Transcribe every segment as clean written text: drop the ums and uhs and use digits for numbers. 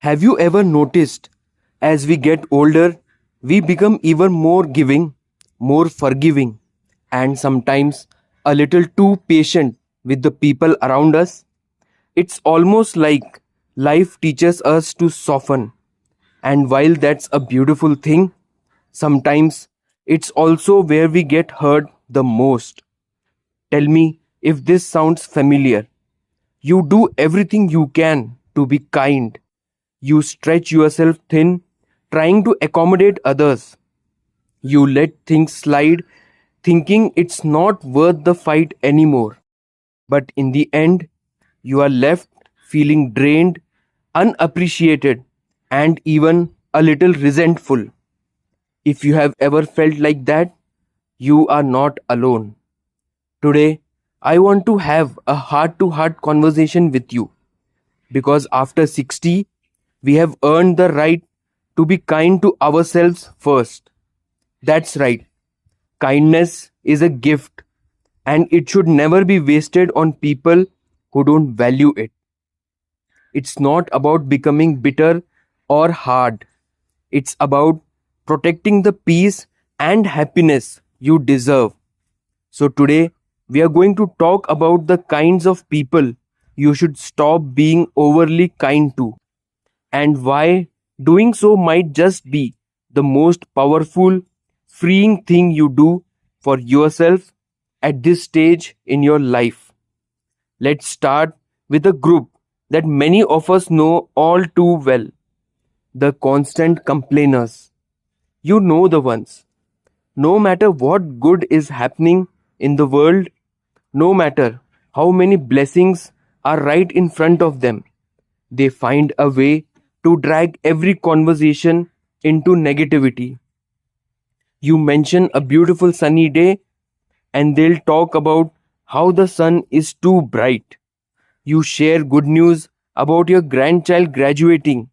Have you ever noticed as we get older, we become even more giving, more forgiving, and sometimes a little too patient with the people around us? It's almost like life teaches us to soften. And while that's a beautiful thing, sometimes it's also where we get hurt the most. Tell me if this sounds familiar. You do everything you can to be kind. You stretch yourself thin, trying to accommodate others. You let things slide, thinking it's not worth the fight anymore. But in the end, you are left feeling drained, unappreciated, and even a little resentful. If you have ever felt like that, you are not alone. Today, I want to have a heart to heart conversation with you because after 60, we have earned the right to be kind to ourselves first. That's right, kindness is a gift and it should never be wasted on people who don't value it. It's not about becoming bitter or hard, it's about protecting the peace and happiness you deserve. So, today we are going to talk about the kinds of people you should stop being overly kind to, and why doing so might just be the most powerful, freeing thing you do for yourself at this stage in your life. Let's start with a group that many of us know all too well: the constant complainers. You know the ones. No matter what good is happening in the world, no matter how many blessings are right in front of them, they find a way to drag every conversation into negativity. You mention a beautiful sunny day, and they'll talk about how the sun is too bright. You share good news about your grandchild graduating,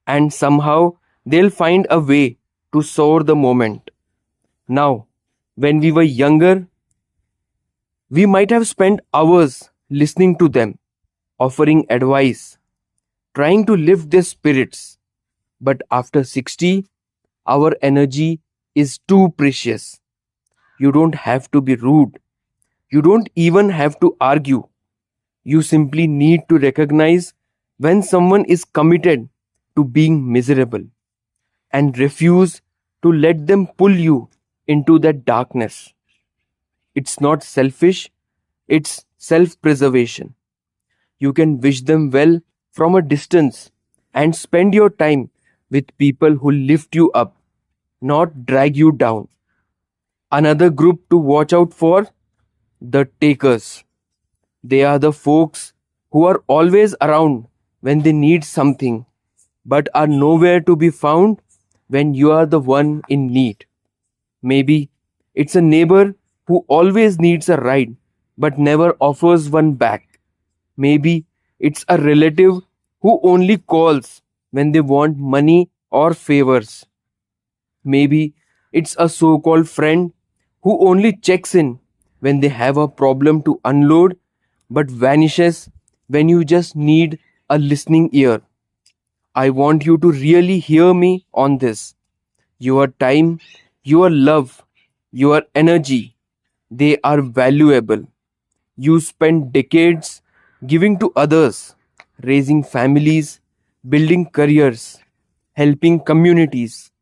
and somehow they'll find a way to sour the moment. Now, when we were younger, we might have spent hours listening to them, offering advice, trying to lift their spirits. But after 60, our energy is too precious. You don't have to be rude. You don't even have to argue. You simply need to recognize when someone is committed to being miserable and refuse to let them pull you into that darkness. It's not selfish, it's self preservation. You can wish them well from a distance and spend your time with people who lift you up, not drag you down. Another group to watch out for: the takers. They are the folks who are always around when they need something, but are nowhere to be found when you are the one in need. Maybe it's a neighbor who always needs a ride but never offers one back. Maybe it's a relative who only calls when they want money or favors. Maybe it's a so called friend who only checks in when they have a problem to unload but vanishes when you just need a listening ear. I want you to really hear me on this. Your time, your love, your energy, they are valuable. You spend decades giving to others, raising families, building careers, helping communities.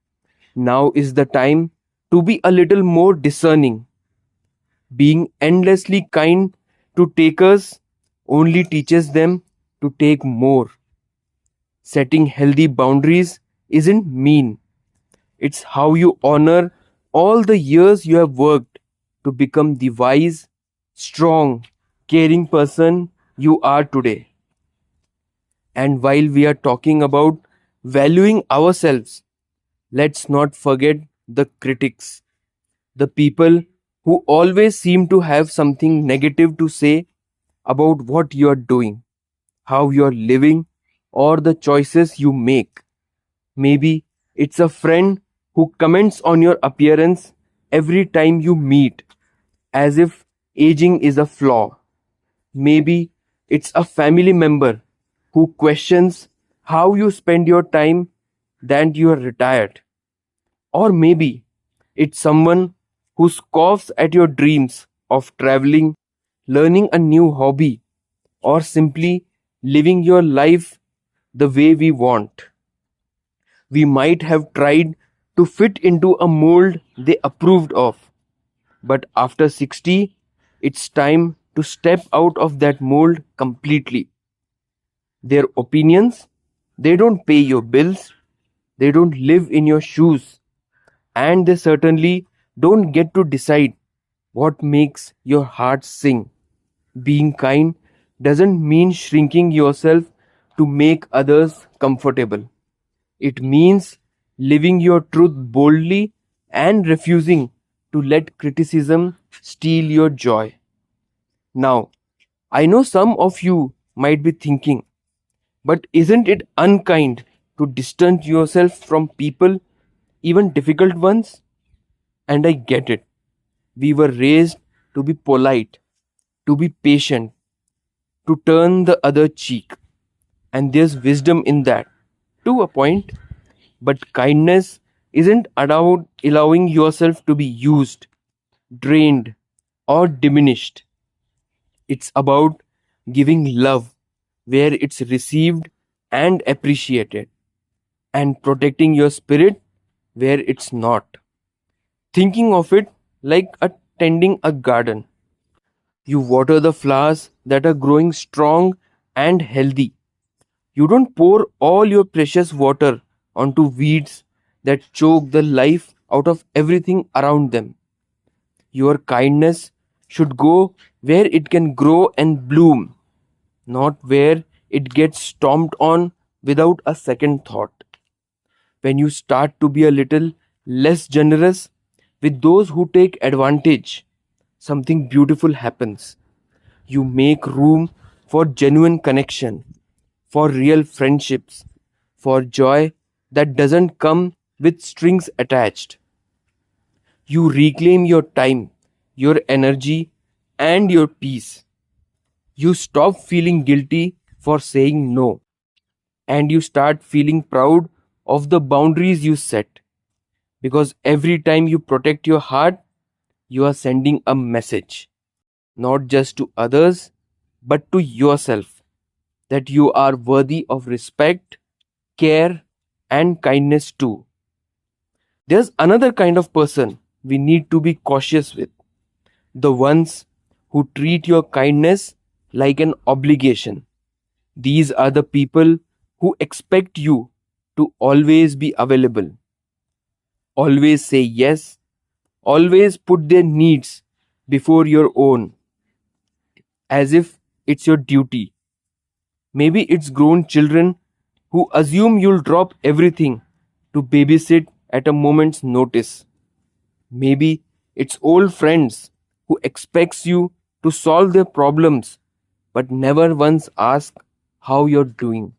Now is the time to be a little more discerning. Being endlessly kind to takers only teaches them to take more. Setting healthy boundaries isn't mean, it's how you honor all the years you have worked to become the wise, strong, caring person you are today. And while we are talking about valuing ourselves, let's not forget the critics, the people who always seem to have something negative to say about what you are doing, how you are living, or the choices you make. Maybe it's a friend who comments on your appearance every time you meet, as if aging is a flaw. Maybe it's a family member who questions how you spend your time that you are retired. Or maybe it's someone who scoffs at your dreams of traveling, learning a new hobby, or simply living your life the way we want. We might have tried to fit into a mold they approved of, but after 60, it's time to step out of that mold completely. Their opinions, they don't pay your bills, they don't live in your shoes, and they certainly don't get to decide what makes your heart sing. Being kind doesn't mean shrinking yourself to make others comfortable. It means living your truth boldly and refusing to let criticism steal your joy. Now, I know some of you might be thinking, but isn't it unkind to distance yourself from people, even difficult ones? And I get it. We were raised to be polite, to be patient, to turn the other cheek. And there's wisdom in that, to a point. But kindness isn't about allowing yourself to be used, drained, or diminished. It's about giving love where it's received and appreciated, and protecting your spirit where it's not. Thinking of it like tending a garden. You water the flowers that are growing strong and healthy. You don't pour all your precious water onto weeds that choke the life out of everything around them. Your kindness should go where it can grow and bloom, not where it gets stomped on without a second thought. When you start to be a little less generous with those who take advantage, something beautiful happens. You make room for genuine connection, for real friendships, for joy that doesn't come with strings attached. You reclaim your time, your energy, and your peace. You stop feeling guilty for saying no, and you start feeling proud of the boundaries you set. Because every time you protect your heart, you are sending a message, not just to others, but to yourself, that you are worthy of respect, care, and kindness too. There's another kind of person we need to be cautious with, the ones who treat your kindness like an obligation. These are the people who expect you to always be available, always say yes, always put their needs before your own, as if it's your duty. Maybe it's grown children who assume you'll drop everything to babysit at a moment's notice. Maybe it's old friends who expects you to solve their problems but never once ask how you're doing.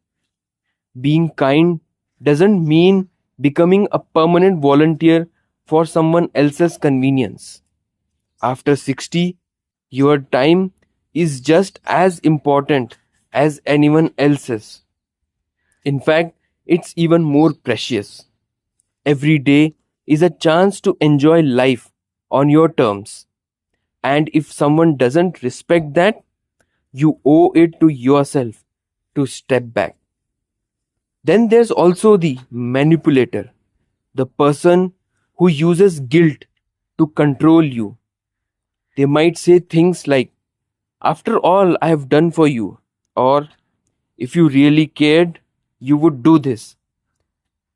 Being kind doesn't mean becoming a permanent volunteer for someone else's convenience. After 60, your time is just as important as anyone else's. In fact, it's even more precious. Every day is a chance to enjoy life on your terms. And if someone doesn't respect that, you owe it to yourself to step back. Then there's also the manipulator, the person who uses guilt to control you. They might say things like, "After all I have done for you," or "If you really cared, you would do this."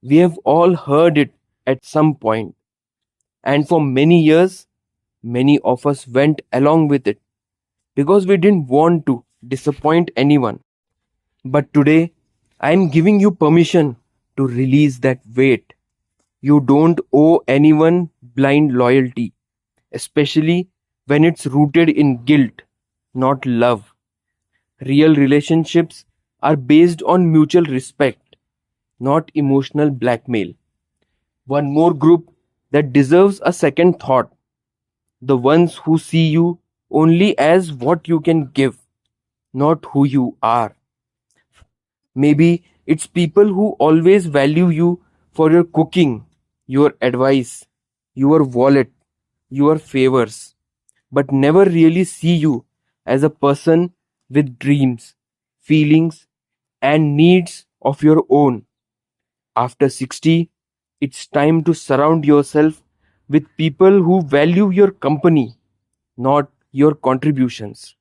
We have all heard it at some point, and for many years, many of us went along with it because we didn't want to disappoint anyone. But today, I am giving you permission to release that weight. You don't owe anyone blind loyalty, especially when it's rooted in guilt, not love. Real relationships are based on mutual respect, not emotional blackmail. One more group that deserves a second thought, the ones who see you only as what you can give, not who you are. Maybe It's people who always value you for your cooking, your advice, your wallet, your favors, but never really see you as a person with dreams, feelings, and needs of your own. After 60, it's time to surround yourself with people who value your company, not your contributions.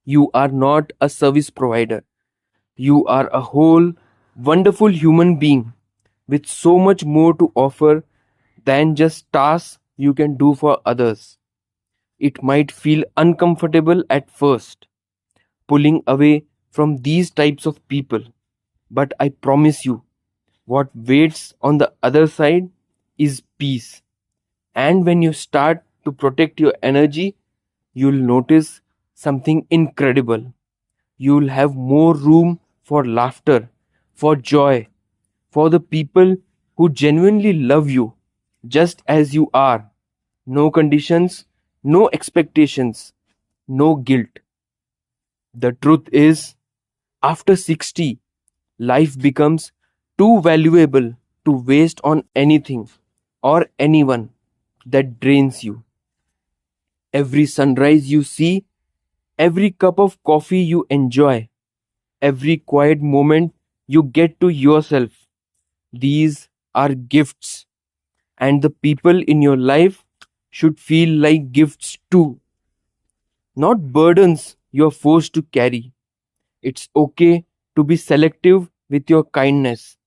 You are not a service provider. You are a whole, wonderful human being with so much more to offer than just tasks you can do for others. It might feel uncomfortable at first, pulling away from these types of people, but I promise you, what waits on the other side is peace. And when you start to protect your energy, you'll notice something incredible. You'll have more room for laughter, for joy, for the people who genuinely love you just as you are. No conditions, no expectations, no guilt. The truth is, after 60, life becomes too valuable to waste on anything or anyone that drains you. Every sunrise you see, every cup of coffee you enjoy, every quiet moment you get to yourself, these are gifts, and the people in your life should feel like gifts too, not burdens you're forced to carry. It's okay to be selective with your kindness.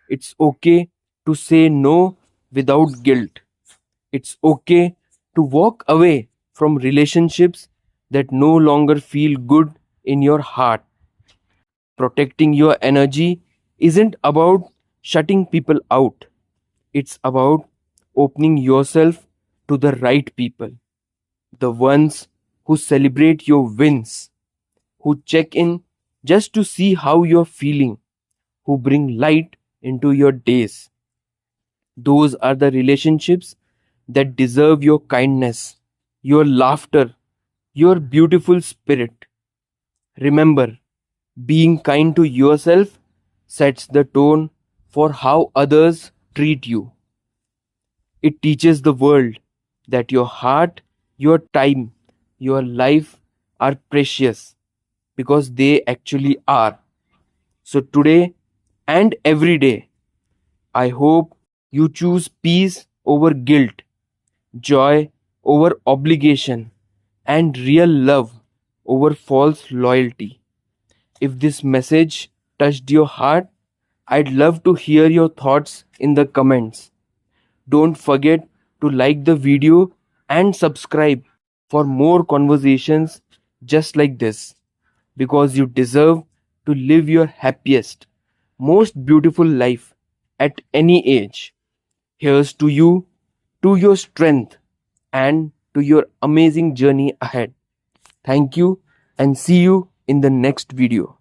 It's okay to say no without guilt. It's okay to walk away from relationships that no longer feel good in your heart. Protecting your energy isn't about shutting people out, it's about opening yourself to the right people, the ones who celebrate your wins, who check in just to see how you're feeling, who bring light into your days. Those are the relationships that deserve your kindness, your laughter, your beautiful spirit. Remember, being kind to yourself sets the tone for how others treat you. It teaches the world that your heart, your time, your life are precious because they actually are. So, today and every day, I hope you choose peace over guilt, joy over obligation, and real love over false loyalty. If this message touched your heart, I'd love to hear your thoughts in the comments. Don't forget to like the video and subscribe for more conversations just like this because you deserve to live your happiest, most beautiful life at any age. Here's to you, to your strength, and to your amazing journey ahead. Thank you and see you in the next video.